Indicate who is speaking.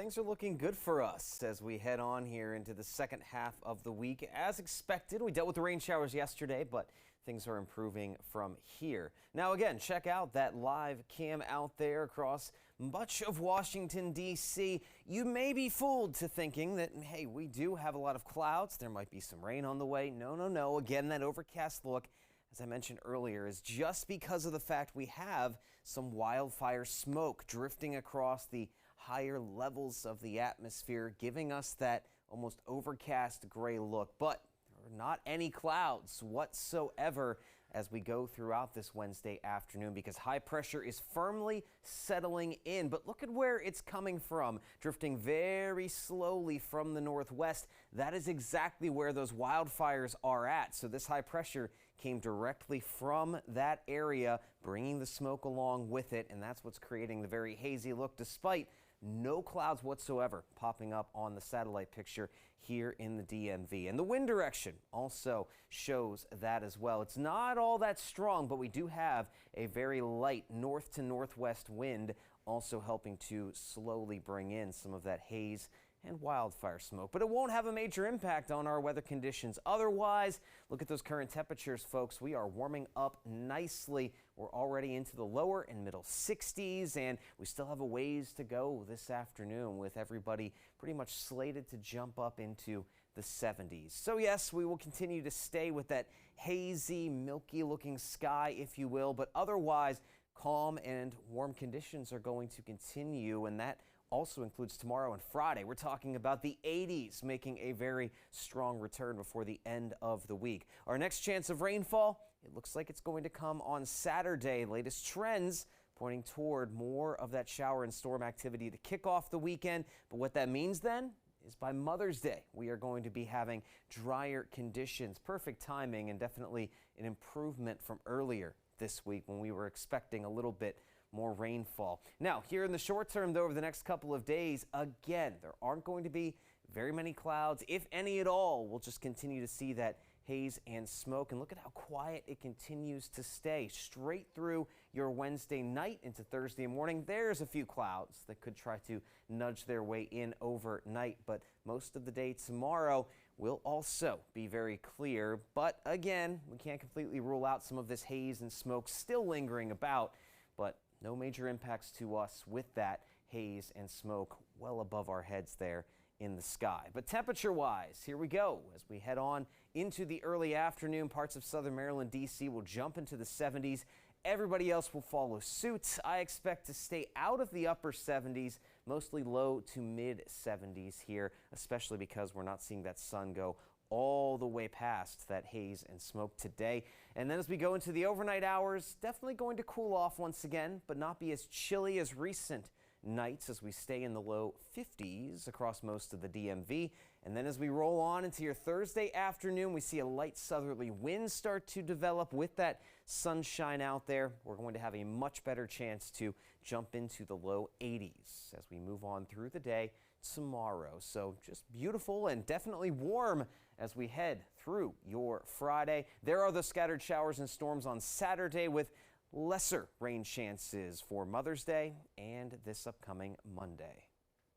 Speaker 1: things are looking good for us as we head on here into the second half of the week. As expected, we dealt with the rain showers yesterday, but things are improving from here. Now again, check out that live cam out there across much of Washington, D.C. You may be fooled to thinking that, hey, we do have a lot of clouds. There might be some rain on the way. No. Again, that overcast look, as I mentioned earlier, is just because of the fact we have some wildfire smoke drifting across the higher levels of the atmosphere, giving us that almost overcast gray look. But there are not any clouds whatsoever as we go throughout this Wednesday afternoon because high pressure is firmly settling in. But look at where it's coming from, drifting very slowly from the northwest. That is exactly where those wildfires are at. So this high pressure came directly from that area, bringing the smoke along with it. And that's what's creating the very hazy look, despite no clouds whatsoever popping up on the satellite picture here in the DMV. And the wind direction also shows that as well. It's not all that strong, but we do have a very light north to northwest wind also helping to slowly bring in some of that haze and wildfire smoke. But it won't have a major impact on our weather conditions. Otherwise, look at those current temperatures, folks. We are warming up nicely. We're already into the lower and middle 60s, and we still have a ways to go this afternoon with everybody pretty much slated to jump up into the 70s. So yes, we will continue to stay with that hazy, milky looking sky, if you will, but otherwise, calm and warm conditions are going to continue, and that also includes tomorrow and Friday. We're talking about the 80s making a very strong return before the end of the week. Our next chance of rainfall, it looks like it's going to come on Saturday. Latest trends pointing toward more of that shower and storm activity to kick off the weekend. But what that means then is by Mother's Day, we are going to be having drier conditions. Perfect timing and definitely an improvement from earlier this week when we were expecting a little bit more rainfall. Now, here in the short term, though, over the next couple of days, again, there aren't going to be very many clouds, if any at all. We'll just continue to see that haze and smoke. And look at how quiet it continues to stay straight through your Wednesday night into Thursday morning. There's a few clouds that could try to nudge their way in overnight, but most of the day tomorrow will also be very clear. But again, we can't completely rule out some of this haze and smoke still lingering about, but no major impacts to us with that haze and smoke well above our heads there in the sky. But temperature-wise, here we go. As we head on into the early afternoon, parts of southern Maryland, D.C. will jump into the 70s. Everybody else will follow suit. I expect to stay out of the upper 70s, mostly low to mid 70s here, especially because we're not seeing that sun go all the way past that haze and smoke today. And then as we go into the overnight hours, definitely going to cool off once again, but not be as chilly as recent nights as we stay in the low 50s across most of the DMV. And then as we roll on into your Thursday afternoon, we see a light southerly wind start to develop with that sunshine out there. We're going to have a much better chance to jump into the low 80s as we move on through the day tomorrow. So just beautiful and definitely warm as we head through your Friday. There are the scattered showers and storms on Saturday with lesser rain chances for Mother's Day and this upcoming Monday.